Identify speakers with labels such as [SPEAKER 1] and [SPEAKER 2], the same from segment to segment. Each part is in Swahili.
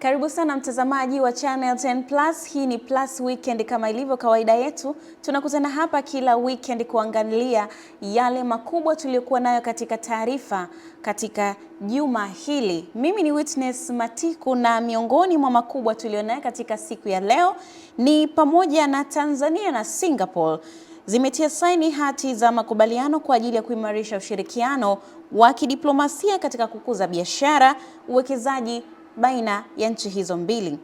[SPEAKER 1] Karibu sana mtazamaji wa Channel 10 Plus. Hii ni Plus Weekend. Kama ilivyo kawaida yetu, tunakutana hapa kila weekend kuangalia yale makubwa tuliyokuwa nayo katika taarifa katika juma hili. Mimi ni Witness Matiku, na miongoni mwa makubwa tulionayo katika siku ya leo ni pamoja na Tanzania na Singapore zimetia saini hati za makubaliano kwa ajili ya kuimarisha ushirikiano wa kidiplomasia katika kukuza biashara, uwekezaji baina ya nchi hizo mbili.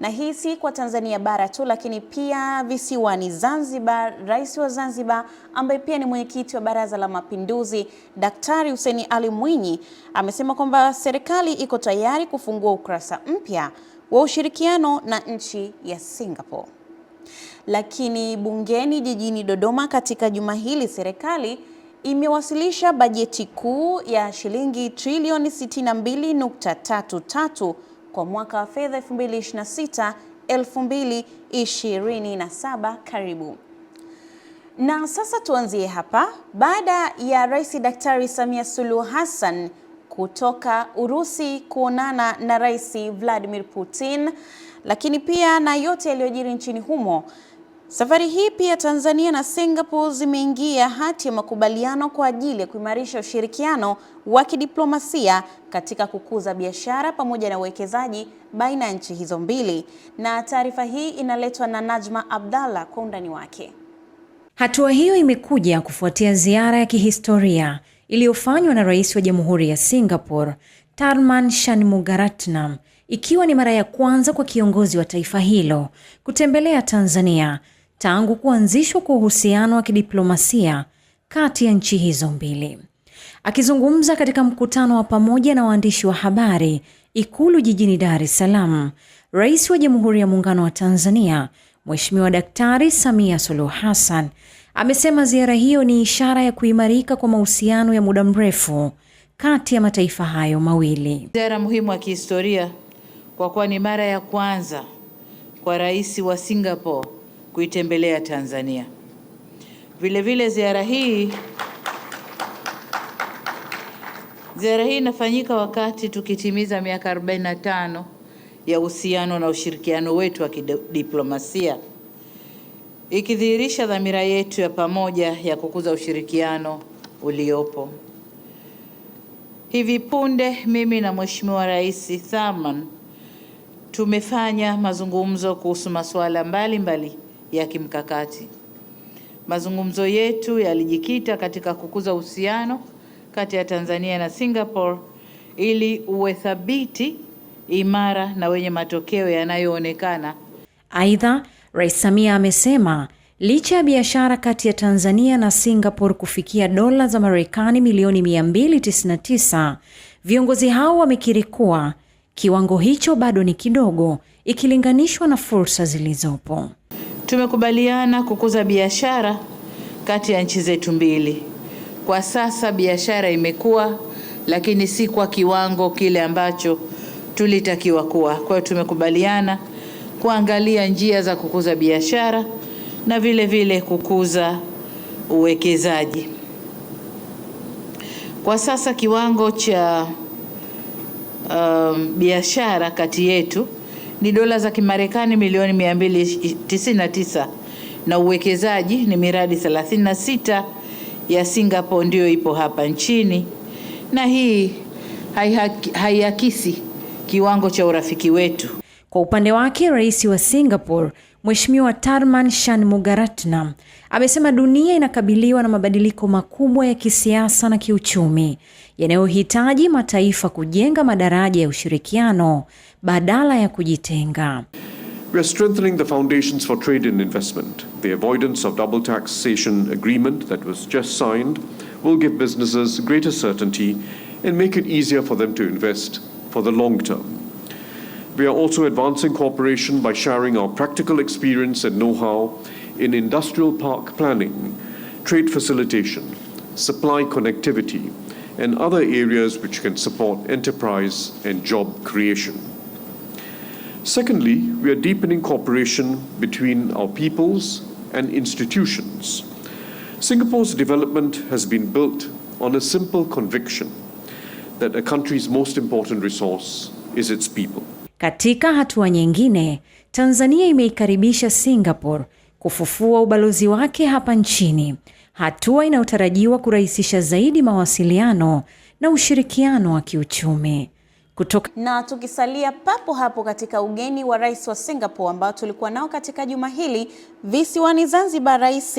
[SPEAKER 1] Na hii si kwa Tanzania bara tu, lakini pia visiwani Zanzibar. Rais wa Zanzibar ambaye pia ni mwenyekiti wa Baraza la Mapinduzi, Daktari Hussein Ali Mwinyi, amesema kwamba serikali iko tayari kufungua ukurasa mpya wa ushirikiano na nchi ya Singapore. Lakini bungeni jijini Dodoma katika juma hili, serikali imewasilisha bajeti kuu ya shilingi trilioni 62.33 kwa mwaka wa fedha 2026-2027. Karibu. Na sasa tuanzie hapa. Baada ya Rais Daktari Samia Suluhu Hassan kutoka Urusi kuonana na Rais Vladimir Putin, lakini pia na yote yaliyojiri nchini humo, safari hii pia Tanzania na Singapore zimeingia hati ya makubaliano kwa ajili ya kuimarisha ushirikiano wa kidiplomasia katika kukuza biashara pamoja na uwekezaji baina ya nchi hizo mbili. Na taarifa hii inaletwa na Najma Abdalla kwa undani wake.
[SPEAKER 2] Hatua hiyo imekuja kufuatia ziara ya kihistoria iliyofanywa na Rais wa Jamhuri ya Singapore, Tharman Shanmugaratnam, ikiwa ni mara ya kwanza kwa kiongozi wa taifa hilo kutembelea Tanzania tangu kuanzishwa kwa uhusiano wa kidiplomasia kati ya nchi hizo mbili. Akizungumza katika mkutano wa pamoja na waandishi wa habari Ikulu jijini Dar es Salaam, Rais wa Jamhuri ya Muungano wa Tanzania, Mheshimiwa Daktari Samia Suluhu Hassan, amesema ziara hiyo ni ishara ya kuimarika kwa mahusiano ya muda mrefu kati ya mataifa hayo mawili.
[SPEAKER 3] Ziara muhimu ya kihistoria kwa kuwa ni mara ya kwanza kwa Rais wa Singapore kuitembelea Tanzania. Vile ziara hii inafanyika wakati tukitimiza miaka 45 ya uhusiano na ushirikiano wetu wa kidiplomasia, ikidhihirisha dhamira yetu ya pamoja ya kukuza ushirikiano uliopo. Hivi punde mimi na Mheshimiwa Rais Tharman tumefanya mazungumzo kuhusu masuala mbalimbali ya kimkakati. Mazungumzo yetu yalijikita katika kukuza uhusiano kati ya Tanzania na Singapore ili uwe thabiti, imara na wenye matokeo yanayoonekana.
[SPEAKER 2] Aidha, Rais Samia amesema licha ya biashara kati ya Tanzania na Singapore kufikia dola za Marekani milioni 299, viongozi hao wamekiri kuwa kiwango hicho bado ni kidogo ikilinganishwa na fursa zilizopo.
[SPEAKER 3] Tumekubaliana kukuza biashara kati ya nchi zetu mbili. Kwa sasa biashara imekuwa, lakini si kwa kiwango kile ambacho tulitakiwa kuwa. Kwa hiyo tumekubaliana kuangalia njia za kukuza biashara na vile kukuza uwekezaji. Kwa sasa kiwango cha biashara kati yetu ni dola za Kimarekani milioni 299 na uwekezaji ni miradi 36 ya Singapore ndio ipo hapa nchini, na hii haiakisi kiwango cha urafiki wetu.
[SPEAKER 2] Kwa upande wake, Rais wa Singapore, Mheshimiwa Tharman Shanmugaratnam, amesema dunia inakabiliwa na mabadiliko makubwa ya kisiasa na kiuchumi yanayohitaji mataifa kujenga madaraja ya ushirikiano badala ya kujitenga.
[SPEAKER 4] We are strengthening the foundations for trade and investment. The avoidance of double taxation agreement that was just signed will give businesses greater certainty and make it easier for them to invest for the long term. We are also advancing cooperation by sharing our practical experience and know-how in industrial park planning, trade facilitation, supply connectivity, and other areas which can support enterprise and job creation. Secondly, we are deepening cooperation between our peoples and institutions. Singapore's development has been built on a simple conviction that a country's most important resource is its people.
[SPEAKER 2] Katika hatua nyingine, Tanzania imeikaribisha Singapore kufufua ubalozi wake hapa nchini, hatua inayotarajiwa kurahisisha zaidi mawasiliano na ushirikiano wa kiuchumi.
[SPEAKER 1] Na tukisalia papo hapo katika ugeni wa rais wa Singapore ambao tulikuwa nao katika juma hili visiwani Zanzibar, Rais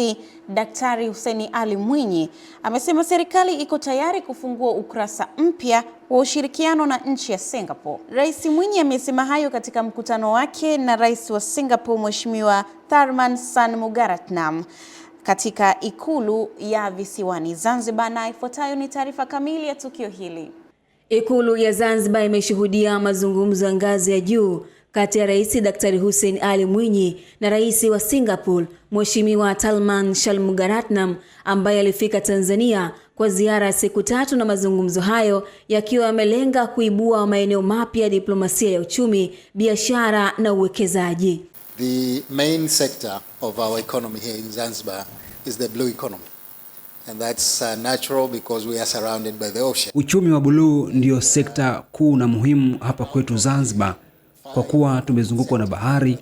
[SPEAKER 1] Daktari Hussein Ali Mwinyi amesema serikali iko tayari kufungua ukurasa mpya wa ushirikiano na nchi ya Singapore. Rais Mwinyi amesema hayo katika mkutano wake na rais wa Singapore Mheshimiwa Tharman Shanmugaratnam katika ikulu ya visiwani Zanzibar, na ifuatayo ni taarifa kamili ya tukio hili.
[SPEAKER 5] Ikulu ya Zanzibar imeshuhudia mazungumzo ya ngazi ya juu kati ya Rais Daktari Hussein Ali Mwinyi na Rais wa Singapore Mheshimiwa Tharman Shanmugaratnam ambaye alifika Tanzania kwa ziara ya siku 3, na mazungumzo hayo yakiwa yamelenga kuibua maeneo mapya ya diplomasia ya uchumi, biashara na uwekezaji.
[SPEAKER 6] The main sector of our economy here in Zanzibar is the blue economy. And that's natural because we are surrounded by the ocean.
[SPEAKER 7] Uchumi wa buluu ndio sekta kuu na muhimu hapa kwetu Zanzibar kwa kuwa tumezungukwa na bahari,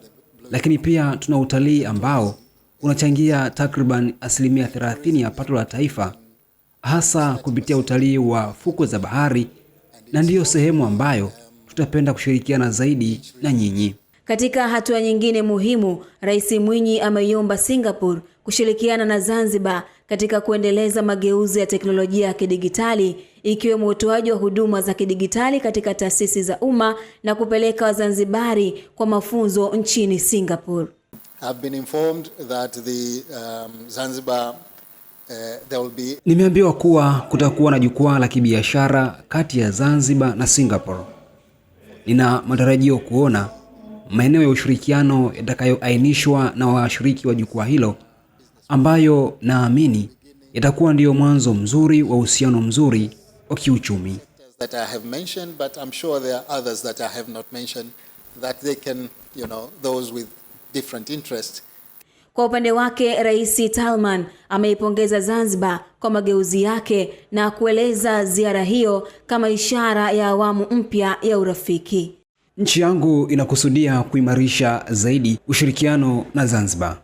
[SPEAKER 7] lakini pia tuna utalii ambao unachangia takriban 30% ya pato la taifa, hasa kupitia utalii wa fukwe za bahari, na ndiyo sehemu ambayo tutapenda kushirikiana zaidi na nyinyi.
[SPEAKER 5] Katika hatua nyingine muhimu, Rais Mwinyi ameiomba Singapore kushirikiana na Zanzibar katika kuendeleza mageuzi ya teknolojia ya kidigitali, ikiwemo utoaji wa huduma za kidigitali katika taasisi za umma na kupeleka Wazanzibari kwa mafunzo nchini Singapore.
[SPEAKER 6] I've been informed that the Zanzibar there will be.
[SPEAKER 7] Nimeambiwa kuwa kutakuwa na jukwaa la kibiashara kati ya Zanzibar na Singapore. Nina matarajio kuona maeneo ya ushirikiano yatakayoainishwa na washiriki wa jukwaa hilo, ambayo naamini yatakuwa ndio mwanzo mzuri wa uhusiano mzuri wa kiuchumi.
[SPEAKER 6] That I have mentioned, but I'm sure there are others that I have not mentioned that they can, those with different interests.
[SPEAKER 5] Kwa upande wake, Rais Tharman ameipongeza Zanzibar kwa mageuzi yake na kueleza ziara hiyo kama ishara ya awamu mpya ya urafiki.
[SPEAKER 7] Nchi yangu inakusudia kuimarisha zaidi ushirikiano na Zanzibar.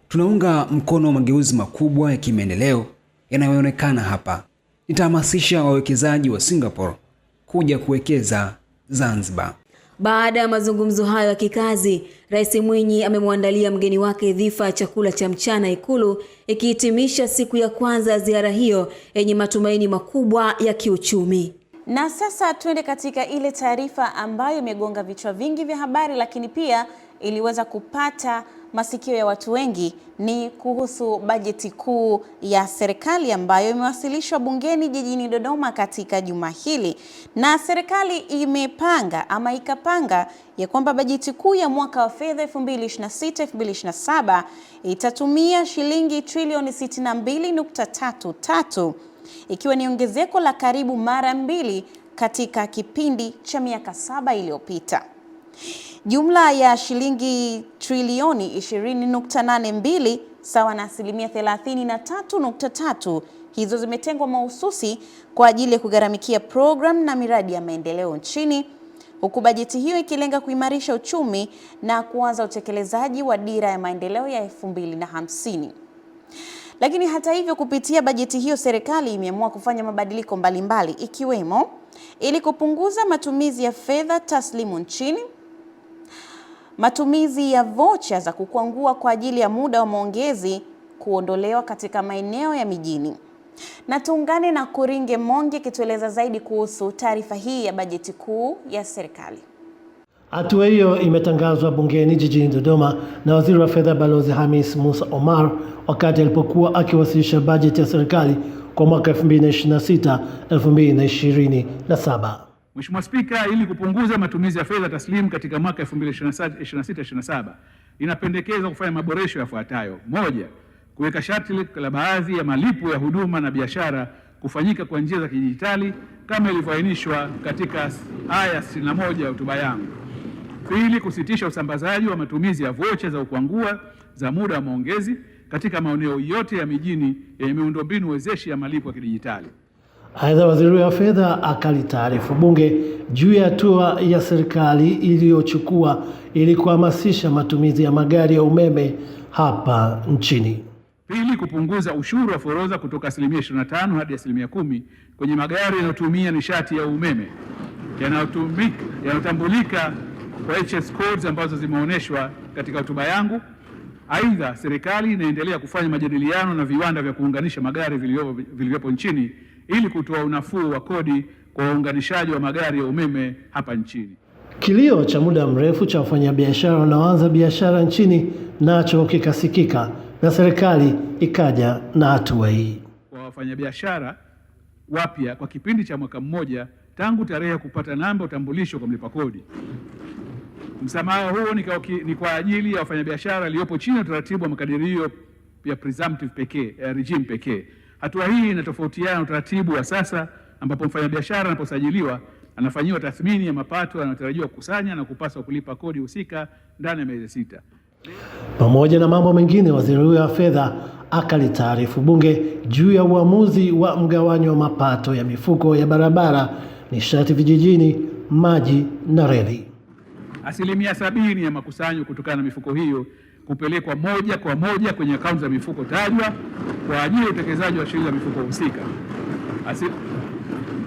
[SPEAKER 7] Tunaunga mkono mageuzi makubwa ya kimaendeleo yanayoonekana hapa. Nitahamasisha wawekezaji wa Singapore kuja kuwekeza Zanzibar.
[SPEAKER 5] Baada ya mazungumzo hayo ya kikazi, Rais Mwinyi amemwandalia mgeni wake dhifa ya chakula cha mchana Ikulu, ikihitimisha siku ya kwanza ya ziara hiyo yenye matumaini makubwa ya kiuchumi.
[SPEAKER 1] Na sasa tuende katika ile taarifa ambayo imegonga vichwa vingi vya habari, lakini pia iliweza kupata masikio ya watu wengi. Ni kuhusu bajeti kuu ya serikali ambayo imewasilishwa bungeni jijini Dodoma katika juma hili. Na serikali ikapanga ya kwamba bajeti kuu ya mwaka wa fedha 2026-2027 itatumia shilingi trilioni 62.33, ikiwa ni ongezeko la karibu mara 2 katika kipindi cha miaka 7 iliyopita. Jumla ya shilingi trilioni 20.82 sawa na asilimia 33.3 hizo zimetengwa mahususi kwa ajili ya kugharamikia program na miradi ya maendeleo nchini, huku bajeti hiyo ikilenga kuimarisha uchumi na kuanza utekelezaji wa dira ya maendeleo ya 2050. Lakini hata hivyo, kupitia bajeti hiyo serikali imeamua kufanya mabadiliko mbalimbali, ikiwemo ili kupunguza matumizi ya fedha taslimu nchini, matumizi ya vocha za kukwangua kwa ajili ya muda wa maongezi kuondolewa katika maeneo ya mijini. Na tuungane na Kuringe Monge kitueleza zaidi kuhusu taarifa hii ya bajeti kuu ya serikali.
[SPEAKER 8] Hatua hiyo imetangazwa bungeni jijini Dodoma na Waziri wa Fedha Balozi Hamis Musa Omar wakati alipokuwa akiwasilisha bajeti ya serikali kwa mwaka 2026-2027.
[SPEAKER 9] Mheshimiwa Spika, ili kupunguza matumizi ya fedha taslimu katika mwaka 2026-2027, inapendekeza kufanya maboresho yafuatayo. 1. Kuweka sharti la baadhi ya malipo ya huduma na biashara kufanyika kwa njia za kidijitali kama ilivyoainishwa katika aya 61 ya hotuba yangu. 2. Kusitisha usambazaji wa matumizi ya vocha za kukwangua za muda wa maongezi katika maeneo yote ya mijini yenye miundombinu wezeshi ya malipo ya kidijitali.
[SPEAKER 8] Aidha, waziri wa fedha akalitaarifu bunge juu ya hatua ya serikali iliyochukua ili kuhamasisha matumizi ya magari ya umeme hapa nchini.
[SPEAKER 9] Pili, kupunguza ushuru wa forodha kutoka 25% hadi 10% kwenye magari yanayotumia nishati ya umeme yanayotambulika kwa HS codes ambazo zimeonyeshwa katika hotuba yangu. Aidha, serikali inaendelea kufanya majadiliano na viwanda vya kuunganisha magari vilivyopo nchini ili kutoa unafuu wa kodi kwa waunganishaji wa magari ya umeme hapa nchini.
[SPEAKER 8] Kilio cha muda mrefu cha wafanyabiashara wanaoanza biashara nchini nacho kikasikika na serikali ikaja na hatua hii.
[SPEAKER 9] Kwa wafanyabiashara wapya kwa kipindi cha mwaka mmoja tangu tarehe ya kupata namba utambulisho kwa mlipa kodi. Msamaha huo ni kwa ajili ya wafanyabiashara waliopo chini ya utaratibu wa makadirio ya presumptive pekee, regime pekee. Hatua hii inatofautiana na utaratibu wa sasa ambapo mfanyabiashara anaposajiliwa anafanyiwa tathmini ya mapato anayotarajiwa kukusanya na kupaswa kulipa kodi husika ndani ya miezi 6.
[SPEAKER 8] Pamoja na mambo mengine, waziri wa fedha akalitaarifu bunge juu ya uamuzi wa mgawanyo wa mapato ya mifuko ya barabara, nishati vijijini, maji na reli.
[SPEAKER 9] 70% ya makusanyo kutokana na mifuko hiyo kupelekwa moja kwa moja kwenye akaunti za mifuko tajwa kwa ajili ya utekelezaji wa sheria za mifuko husika.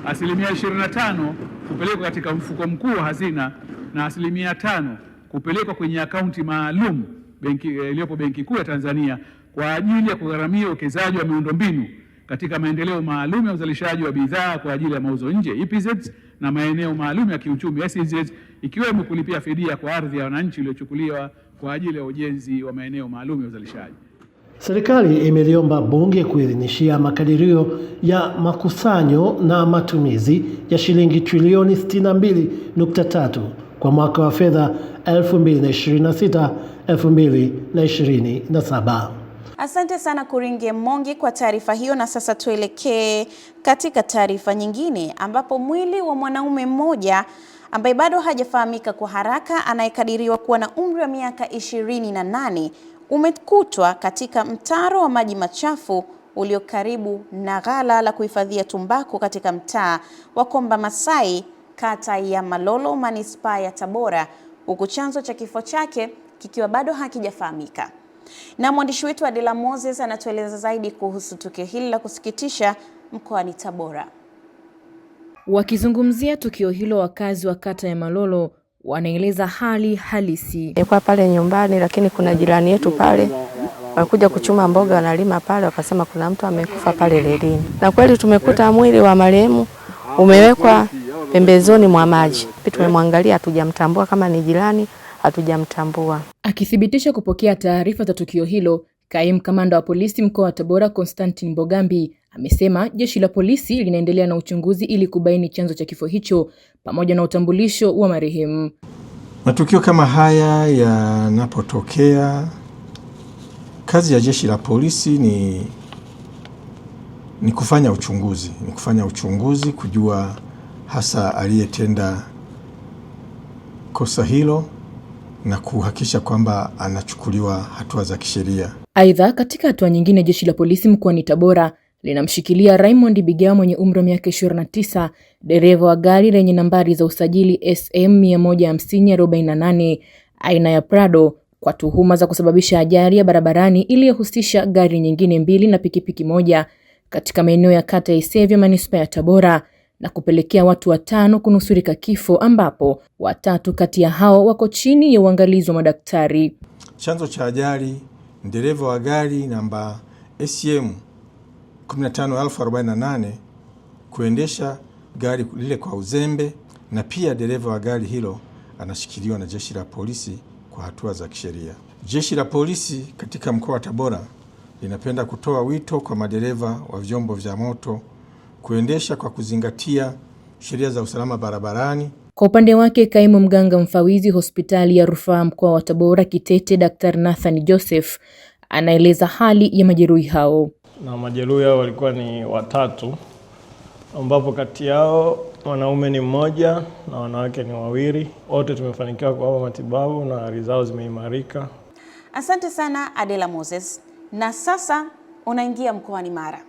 [SPEAKER 9] 25% kupelekwa katika mfuko mkuu wa hazina na 5% kupelekwa kwenye akaunti maalum iliyopo Benki Kuu ya Tanzania kwa ajili ya kugharamia uwekezaji wa miundombinu katika maendeleo maalum ya uzalishaji wa bidhaa kwa ajili ya mauzo nje EPZ na maeneo maalum ya kiuchumi SEZ, ikiwemo kulipia fidia kwa ardhi ya wananchi iliyochukuliwa kwa ajili ya ujenzi wa maeneo maalum ya uzalishaji.
[SPEAKER 8] Serikali imeliomba bunge kuidhinishia makadirio ya makusanyo na matumizi ya shilingi trilioni 62.3 kwa mwaka wa fedha 2026-2027.
[SPEAKER 1] Asante sana Kuringe Mongi kwa taarifa hiyo, na sasa tuelekee katika taarifa nyingine ambapo mwili wa mwanaume mmoja ambaye bado hajafahamika kwa haraka anayekadiriwa kuwa na umri wa miaka 28 umekutwa katika mtaro wa maji machafu ulio karibu na ghala la kuhifadhia tumbaku katika mtaa wa Komba Masai, kata ya Malolo, manispaa ya Tabora, huku chanzo cha kifo chake kikiwa bado hakijafahamika. Na mwandishi wetu Adela Moses anatueleza zaidi kuhusu tukio hili la kusikitisha mkoani Tabora.
[SPEAKER 10] Wakizungumzia tukio hilo, wakazi wa kata ya Malolo wanaeleza hali halisi.
[SPEAKER 11] Nilikuwa pale nyumbani, lakini kuna jirani yetu pale walikuja kuchuma mboga, wanalima pale, wakasema kuna mtu amekufa pale lelini. Na kweli tumekuta mwili wa marehemu umewekwa pembezoni mwa maji. Tumemwangalia, hatujamtambua kama ni jirani, hatujamtambua.
[SPEAKER 10] Akithibitisha kupokea taarifa za tukio hilo, kaimu kamanda wa polisi mkoa wa Tabora Constantine Bogambi amesema jeshi la polisi linaendelea na uchunguzi ili kubaini chanzo cha kifo hicho pamoja na utambulisho wa marehemu.
[SPEAKER 12] Matukio kama haya yanapotokea, kazi ya jeshi la polisi ni kufanya uchunguzi, kujua hasa aliyetenda kosa hilo na kuhakikisha kwamba anachukuliwa hatua za kisheria.
[SPEAKER 10] Aidha, katika hatua nyingine, jeshi la polisi mkoani Tabora linamshikilia Raymond Bigao mwenye umri wa miaka 29, dereva wa gari lenye nambari za usajili SM 15048 aina ya Prado kwa tuhuma za kusababisha ajali ya barabarani iliyohusisha gari nyingine 2 na pikipiki moja katika maeneo ya kata ya Isevya, manispaa ya Tabora, na kupelekea watu 5 kunusurika kifo, ambapo 3 kati ya hao wako chini ya uangalizi wa madaktari.
[SPEAKER 12] Chanzo cha ajali, dereva wa gari namba SM 15048 kuendesha gari lile kwa uzembe, na pia dereva wa gari hilo anashikiliwa na jeshi la polisi kwa hatua za kisheria. Jeshi la polisi katika mkoa wa Tabora linapenda kutoa wito kwa madereva wa vyombo vya moto kuendesha kwa kuzingatia sheria za usalama barabarani.
[SPEAKER 10] Kwa upande wake, kaimu mganga mfawizi hospitali ya rufaa mkoa wa Tabora Kitete, Dr. Nathan Joseph anaeleza hali ya majeruhi hao.
[SPEAKER 13] Na majeruhi hao walikuwa ni 3, ambapo kati yao wanaume ni 1 na wanawake ni 2. Wote tumefanikiwa kuwapa matibabu na hali zao zimeimarika.
[SPEAKER 1] Asante sana Adela Moses. Na sasa unaingia mkoani Mara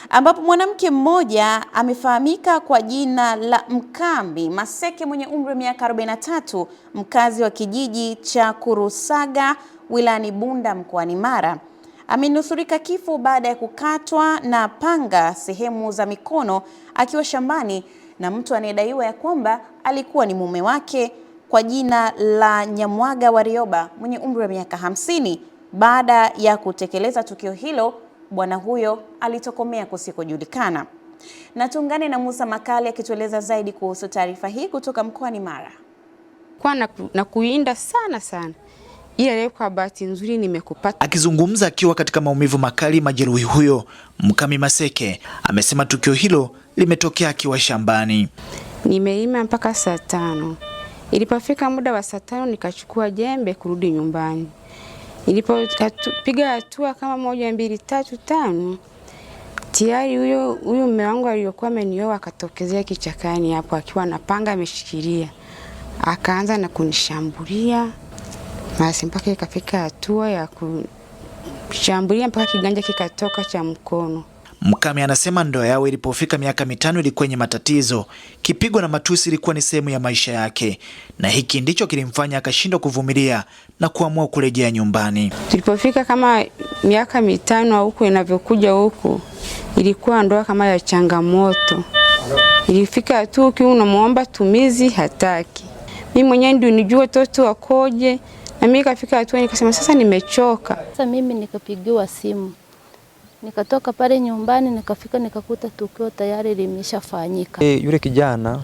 [SPEAKER 1] ambapo mwanamke mmoja amefahamika kwa jina la Mkambi Maseke mwenye umri wa miaka 43, mkazi wa kijiji cha Kurusaga wilayani Bunda mkoani Mara, amenusurika kifo baada ya kukatwa na panga sehemu za mikono akiwa shambani na mtu anayedaiwa ya kwamba alikuwa ni mume wake kwa jina la Nyamwaga Warioba mwenye umri wa miaka 50. Baada ya kutekeleza tukio hilo, bwana huyo alitokomea kusikojulikana. Na tuungane na Musa Makali akitueleza zaidi kuhusu taarifa hii kutoka mkoani Mara.
[SPEAKER 14] Kwa na kuinda sana. Ila leo kwa bahati nzuri nimekupata.
[SPEAKER 15] Akizungumza akiwa katika maumivu makali, majeruhi huyo Mkami Maseke amesema tukio hilo limetokea akiwa shambani.
[SPEAKER 14] Nimeima mpaka saa 5. Ilipofika muda wa saa 5 nikachukua jembe kurudi nyumbani. Nilipopiga hatua kama 1 2 3 5, tayari huyo mume wangu aliyokuwa amenioa akatokezea kichakani hapo akiwa na panga ameshikilia. Akaanza na kunishambulia. Basi mpaka ikafika hatua ya kushambulia mpaka kiganja kikatoka cha mkono.
[SPEAKER 15] Mkami anasema ndoa yao ilipofika miaka 5 ilikuwa yenye matatizo. Kipigo na matusi ilikuwa ni sehemu ya maisha yake, na hiki ndicho kilimfanya akashindwa kuvumilia na kuamua kurejea nyumbani.
[SPEAKER 14] Tulipofika kama miaka 5 huko inavyokuja huko, ilikuwa ndoa kama ya changamoto. Ilifika tu unamuomba tumizi hataki. Mimi mwenyewe ndio nijue toto wakoje, na mimi kafika hatua nikasema sasa nimechoka.
[SPEAKER 16] Sasa mimi nikapigiwa simu. Nikatoka pale nyumbani nikafika nikakuta tukio tayari limeshafanyika.
[SPEAKER 17] Yule kijana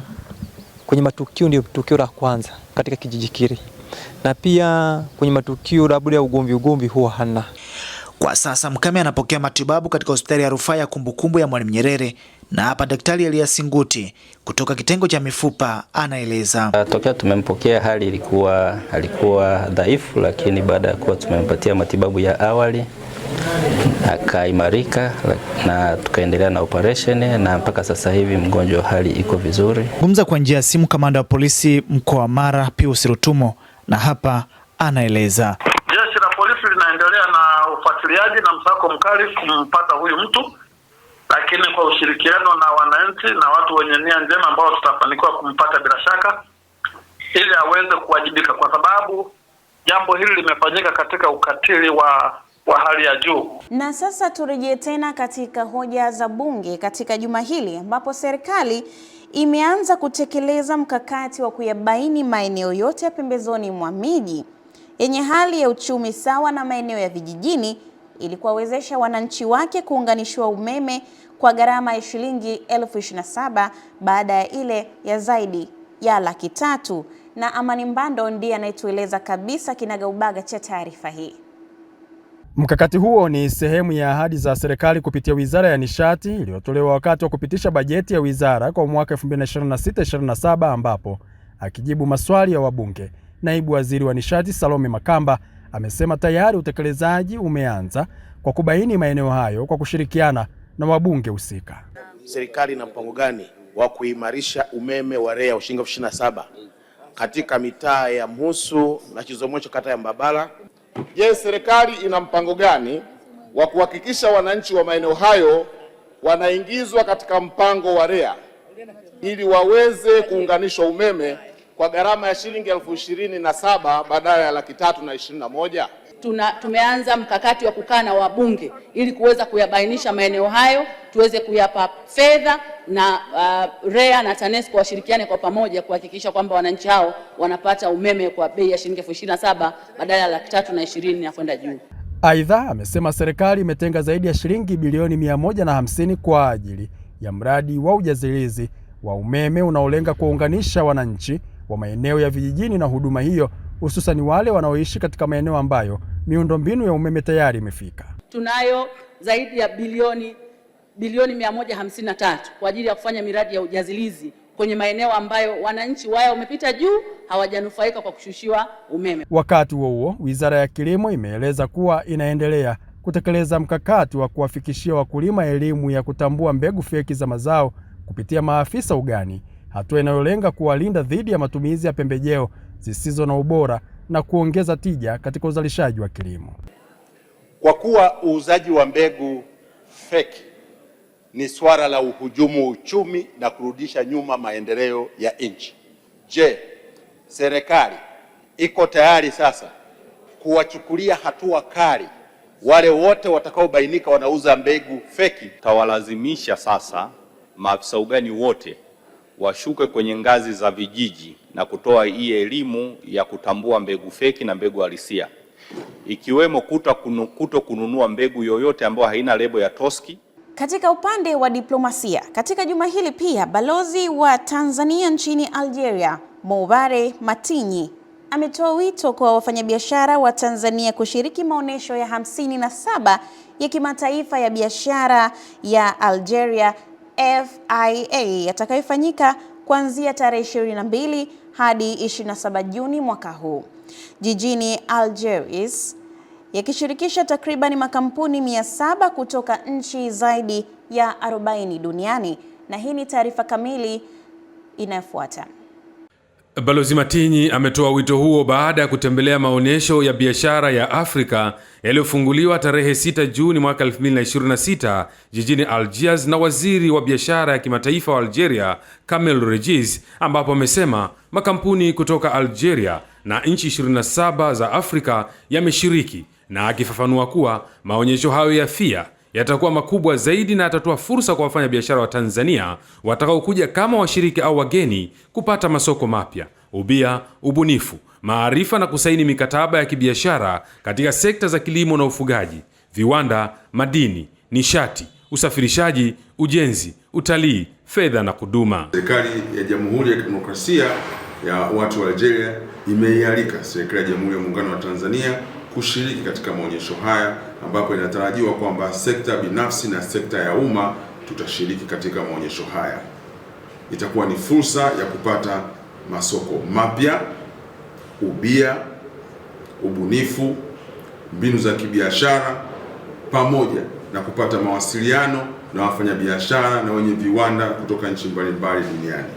[SPEAKER 17] kwenye matukio ndio tukio la kwanza katika kijiji kile. Na pia kwenye matukio labda ya ugomvi huwa hana.
[SPEAKER 15] Kwa sasa Mkami anapokea matibabu katika hospitali ya rufaa ya kumbukumbu ya Mwalimu Nyerere, na hapa Daktari Elias Nguti kutoka kitengo cha mifupa anaeleza.
[SPEAKER 18] Tokea tumempokea hali alikuwa dhaifu, lakini baada ya kuwa tumempatia matibabu ya awali akaimarika na tukaendelea na operation, na mpaka sasa hivi mgonjwa hali iko vizuri.
[SPEAKER 15] Gumza kwa njia ya simu kamanda wa polisi mkoa wa Mara Pius Rutumo, na hapa anaeleza.
[SPEAKER 19] Jeshi la polisi linaendelea na ufuatiliaji na msako mkali kumpata huyu mtu, lakini kwa ushirikiano na wananchi na watu wenye nia njema ambao tutafanikiwa kumpata bila shaka, ili aweze kuwajibika, kwa sababu jambo hili limefanyika katika ukatili wa hali ya juu.
[SPEAKER 1] Na sasa turejee tena katika hoja za bunge katika juma hili, ambapo serikali imeanza kutekeleza mkakati wa kuyabaini maeneo yote ya pembezoni mwa miji yenye hali ya uchumi sawa na maeneo ya vijijini ili kuwawezesha wananchi wake kuunganishwa umeme kwa gharama ya shilingi 27,000 baada ya ile ya zaidi ya 300,000. Na Amani Mbando ndiye anayetueleza kabisa kinagaubaga cha taarifa hii.
[SPEAKER 20] Mkakati huo ni sehemu ya ahadi za serikali kupitia Wizara ya Nishati iliyotolewa wakati wa kupitisha bajeti ya wizara kwa mwaka 2026-27, ambapo akijibu maswali ya wabunge, Naibu Waziri wa Nishati Salome Makamba amesema tayari utekelezaji umeanza kwa kubaini maeneo hayo kwa kushirikiana na wabunge husika.
[SPEAKER 21] Serikali ina mpango gani wa kuimarisha umeme wa REA shilingi 27,000 katika mitaa ya Mhusu na Chizomwecho kata ya Mbabala? Je, serikali ina mpango gani wa kuhakikisha wananchi wa maeneo hayo wanaingizwa katika mpango wa REA ili waweze kuunganishwa umeme kwa gharama ya shilingi 27,000 badala ya 321?
[SPEAKER 22] Tumeanza mkakati wa kukaa na wabunge ili kuweza kuyabainisha maeneo hayo, tuweze kuyapa fedha na REA na TANESCO washirikiane kwa pamoja kuhakikisha kwamba wananchi hao wanapata umeme kwa bei ya shilingi 27,000 badala ya 320 na kwenda juu.
[SPEAKER 20] Aidha, amesema serikali imetenga zaidi ya shilingi bilioni 150 kwa ajili ya mradi wa ujazilizi wa umeme unaolenga kuunganisha wananchi wa maeneo ya vijijini na huduma hiyo, hususan wale wanaoishi katika maeneo ambayo miundombinu ya umeme tayari imefika.
[SPEAKER 22] Tunayo zaidi ya bilioni 153 kwa ajili ya kufanya miradi ya ujazilizi kwenye maeneo ambayo wananchi wao wamepita juu hawajanufaika kwa kushushiwa umeme.
[SPEAKER 20] Wakati huo, Wizara ya Kilimo imeeleza kuwa inaendelea kutekeleza mkakati wa kuwafikishia wakulima elimu ya kutambua mbegu feki za mazao kupitia maafisa ugani, hatua inayolenga kuwalinda dhidi ya matumizi ya pembejeo zisizo na ubora na kuongeza tija katika uzalishaji wa kilimo.
[SPEAKER 21] Kwa kuwa uuzaji wa mbegu feki
[SPEAKER 3] ni swala la uhujumu uchumi na kurudisha nyuma maendeleo ya nchi. Je, serikali iko tayari sasa kuwachukulia hatua kali wale wote watakaobainika wanauza mbegu feki?
[SPEAKER 4] Tawalazimisha sasa maafisa ugani wote washuke kwenye ngazi za vijiji na kutoa hii elimu ya kutambua mbegu feki na mbegu halisia, ikiwemo kuto kununua mbegu yoyote ambayo haina lebo ya TOSCI.
[SPEAKER 1] Katika upande wa diplomasia, katika juma hili pia balozi wa Tanzania nchini Algeria, Mobare Matinyi, ametoa wito kwa wafanyabiashara wa Tanzania kushiriki maonesho ya 57 ya kimataifa ya biashara ya Algeria FIA yatakayofanyika kuanzia tarehe 22 hadi 27 Juni mwaka huu jijini Algiers, yakishirikisha takriban makampuni 700 kutoka nchi zaidi ya 40 duniani. Na hii ni taarifa kamili inayofuata.
[SPEAKER 23] Balozi Matinyi ametoa wito huo baada ya kutembelea maonyesho ya biashara ya Afrika yaliyofunguliwa tarehe 6 Juni mwaka 2026 jijini Algiers na waziri wa biashara ya kimataifa wa Algeria, Kamel Regis, ambapo amesema makampuni kutoka Algeria na nchi 27 za Afrika yameshiriki, na akifafanua kuwa maonyesho hayo ya FIA yatakuwa makubwa zaidi na yatatoa fursa kwa wafanyabiashara wa Tanzania watakaokuja kama washiriki au wageni kupata masoko mapya, ubia, ubunifu, maarifa na kusaini mikataba ya kibiashara katika sekta za kilimo na ufugaji, viwanda, madini, nishati, usafirishaji, ujenzi, utalii, fedha na huduma.
[SPEAKER 24] Serikali ya Jamhuri ya Kidemokrasia ya Watu wa Algeria imeialika serikali ya Jamhuri ya Muungano wa Tanzania kushiriki katika maonyesho haya, ambapo inatarajiwa kwamba sekta binafsi na sekta ya umma tutashiriki katika maonyesho haya. Itakuwa ni fursa ya kupata masoko mapya, ubia, ubunifu, mbinu za kibiashara, pamoja na kupata mawasiliano na wafanyabiashara na wenye viwanda kutoka nchi mbalimbali duniani.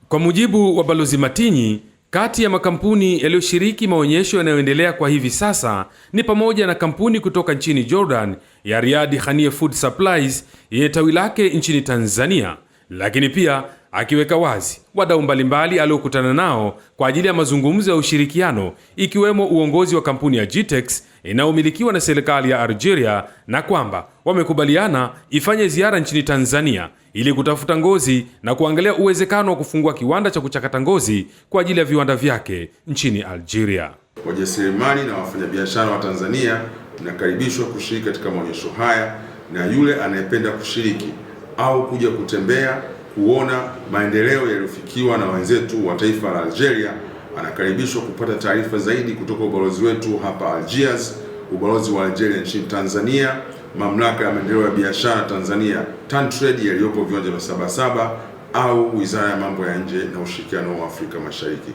[SPEAKER 23] Kwa mujibu wa Balozi Matinyi, kati ya makampuni yaliyoshiriki maonyesho yanayoendelea kwa hivi sasa ni pamoja na kampuni kutoka nchini Jordan ya Riyad Khanie Food Supplies yenye tawi lake nchini Tanzania, lakini pia akiweka wazi wadau mbalimbali aliokutana nao kwa ajili ya mazungumzo ya ushirikiano, ikiwemo uongozi wa kampuni ya Gitex inayomilikiwa na serikali ya Algeria, na kwamba wamekubaliana ifanye ziara nchini Tanzania ili kutafuta ngozi na kuangalia uwezekano wa kufungua kiwanda cha kuchakata ngozi kwa ajili ya viwanda vyake nchini Algeria.
[SPEAKER 24] Wajasiriamali na wafanyabiashara wa Tanzania mnakaribishwa kushiriki katika maonyesho haya, na yule anayependa kushiriki au kuja kutembea kuona maendeleo yaliyofikiwa na wenzetu wa taifa la Algeria anakaribishwa kupata taarifa zaidi kutoka ubalozi wetu hapa Algiers, ubalozi wa Algeria nchini Tanzania, mamlaka ya maendeleo ya biashara Tanzania TanTrade yaliyopo viwanja vya Sabasaba, au wizara ya mambo ya nje na ushirikiano wa Afrika Mashariki.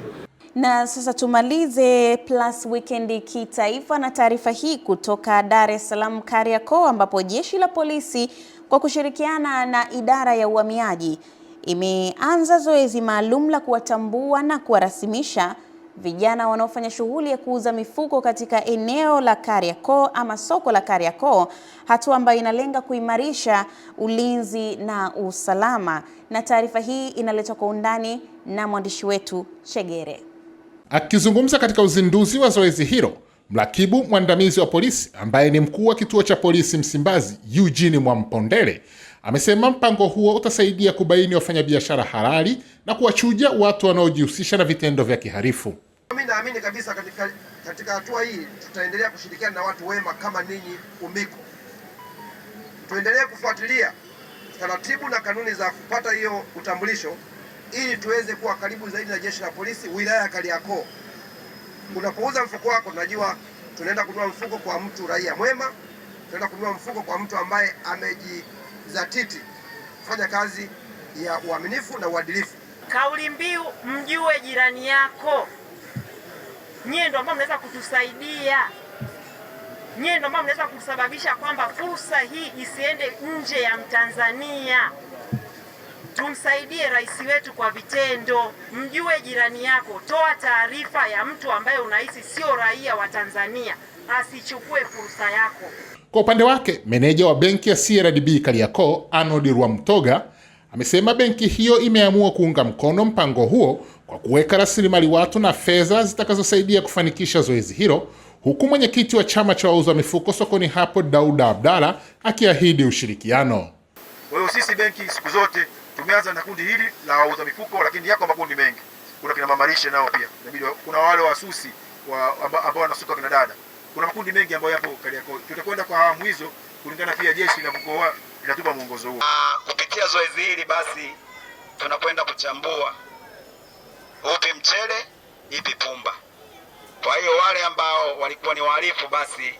[SPEAKER 1] Na sasa tumalize Plus Weekend kitaifa na taarifa hii kutoka Dar es Salaam Kariakoo, ambapo jeshi la polisi kwa kushirikiana na idara ya uhamiaji imeanza zoezi maalum la kuwatambua na kuwarasimisha vijana wanaofanya shughuli ya kuuza mifuko katika eneo la Kariakoo ama soko la Kariakoo, hatua ambayo inalenga kuimarisha ulinzi na usalama. Na taarifa hii inaletwa kwa undani na mwandishi wetu Chegere.
[SPEAKER 25] Akizungumza katika uzinduzi wa zoezi hilo, mrakibu mwandamizi wa polisi ambaye ni mkuu wa kituo cha polisi Msimbazi, Eugene Mwampondele, amesema mpango huo utasaidia kubaini wafanyabiashara halali na kuwachuja watu wanaojihusisha na vitendo vya kihalifu.
[SPEAKER 26] Mimi naamini kabisa katika hatua hii tutaendelea kushirikiana na watu wema kama ninyi UMIKO. Tuendelee kufuatilia taratibu na kanuni za kupata hiyo utambulisho ili tuweze kuwa karibu zaidi na jeshi la polisi wilaya ya Kariakoo. Unapouza mfuko wako, tunajua tunaenda kununua mfuko kwa mtu raia mwema, tunaenda kununua mfuko kwa mtu ambaye amejizatiti kufanya kazi ya uaminifu na uadilifu.
[SPEAKER 27] Kauli mbiu mjue jirani yako. Nyie ndio ambao mnaweza kutusaidia. Nyie ndio ambao mnaweza kusababisha kwamba fursa hii isiende nje ya Mtanzania. tumsaidie rais wetu kwa vitendo. Mjue jirani yako, toa taarifa ya mtu ambaye unahisi sio raia wa Tanzania, asichukue fursa yako.
[SPEAKER 25] Kwa upande wake, meneja wa benki ya CRDB Kariakoo, Arnold Rwamtoga, amesema benki hiyo imeamua kuunga mkono mpango huo kwa kuweka rasilimali watu na fedha zitakazosaidia kufanikisha zoezi hilo, huku mwenyekiti wa chama cha wauza mifuko sokoni hapo Dauda Abdalla akiahidi ushirikiano.
[SPEAKER 2] Kwa hiyo sisi benki siku zote tumeanza na kundi hili la wauza mifuko, lakini yako makundi mengi. Kuna kina mama lishe nao pia. Inabidi kuna wale wasusi ambao wanasuka kina dada. Kuna makundi mengi ambayo yapo Kariakoo. Tutakwenda kwa awamu hizo kulingana pia jeshi la mkoa linatupa mwongozo huo.
[SPEAKER 5] Kupitia zoezi hili basi tunakwenda kuchambua upi mchele, ipi pumba. Kwa hiyo wale ambao walikuwa ni wahalifu basi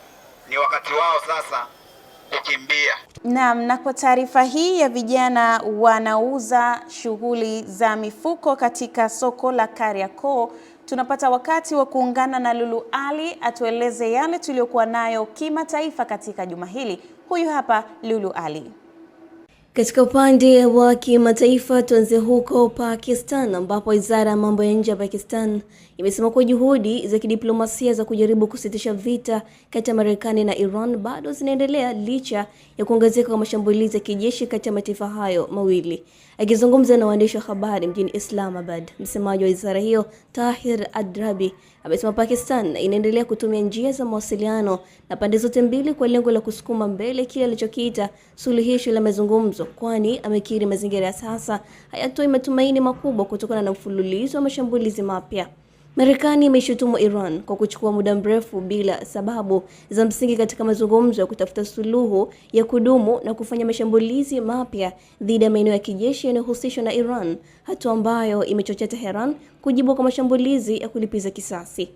[SPEAKER 5] ni wakati wao sasa kukimbia.
[SPEAKER 1] Naam, na kwa taarifa hii ya vijana wanauza shughuli za mifuko katika soko la Kariakoo, tunapata wakati wa kuungana na Lulu Ali atueleze yale tuliyokuwa nayo kimataifa katika juma hili. Huyu hapa Lulu Ali.
[SPEAKER 6] Katika upande wa kimataifa, tuanze huko Pakistan ambapo Wizara ya Mambo ya Nje ya Pakistan imesema kuwa juhudi za kidiplomasia za kujaribu kusitisha vita kati ya Marekani na Iran bado zinaendelea licha ya kuongezeka kwa mashambulizi ya kijeshi kati ya mataifa hayo mawili. Akizungumza na waandishi wa habari mjini Islamabad, msemaji wa wizara hiyo Tahir Adrabi amesema Pakistan inaendelea kutumia njia za mawasiliano na pande zote mbili kwa lengo la kusukuma mbele kile alichokiita suluhisho la mazungumzo, kwani amekiri mazingira ya sasa hayatoi matumaini makubwa kutokana na mfululizo wa mashambulizi mapya. Marekani imeshutumu Iran kwa kuchukua muda mrefu bila sababu za msingi katika mazungumzo ya kutafuta suluhu ya kudumu na kufanya mashambulizi mapya dhidi ya maeneo ya kijeshi yanayohusishwa na Iran, hatua ambayo imechochea Tehran kujibu kwa mashambulizi ya kulipiza kisasi.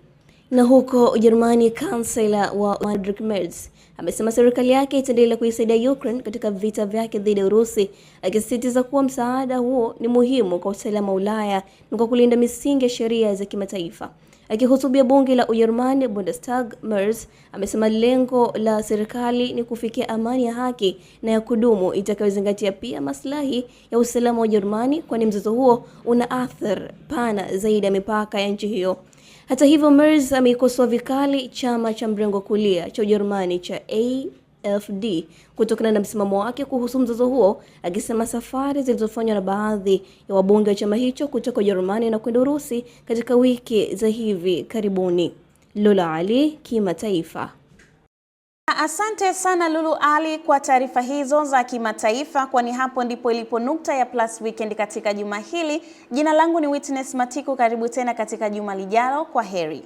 [SPEAKER 6] Na huko Ujerumani, kansela wa Friedrich Merz amesema serikali yake itaendelea kuisaidia Ukraine katika vita vyake dhidi ya Urusi, akisisitiza kuwa msaada huo ni muhimu kwa usalama wa Ulaya na kwa kulinda misingi ya sheria za kimataifa. Akihutubia bunge la Ujerumani Bundestag, Merz amesema lengo la serikali ni kufikia amani ya haki na ya kudumu itakayozingatia pia maslahi ya usalama wa Ujerumani, kwani mzozo huo una athari pana zaidi ya mipaka ya nchi hiyo. Hata hivyo, Merz ameikosoa vikali chama cha mrengo kulia cha Ujerumani cha AfD kutokana na msimamo wake kuhusu mzozo huo, akisema safari zilizofanywa na baadhi ya wabunge wa chama hicho kutoka Ujerumani na kwenda Urusi katika wiki za hivi karibuni. Lula Ali, kimataifa.
[SPEAKER 1] Asante sana Lulu Ali kwa taarifa hizo za kimataifa, kwani hapo ndipo ilipo nukta ya Plus Weekend katika juma hili. Jina langu ni Witness Matiku, karibu tena katika juma lijalo. Kwa heri.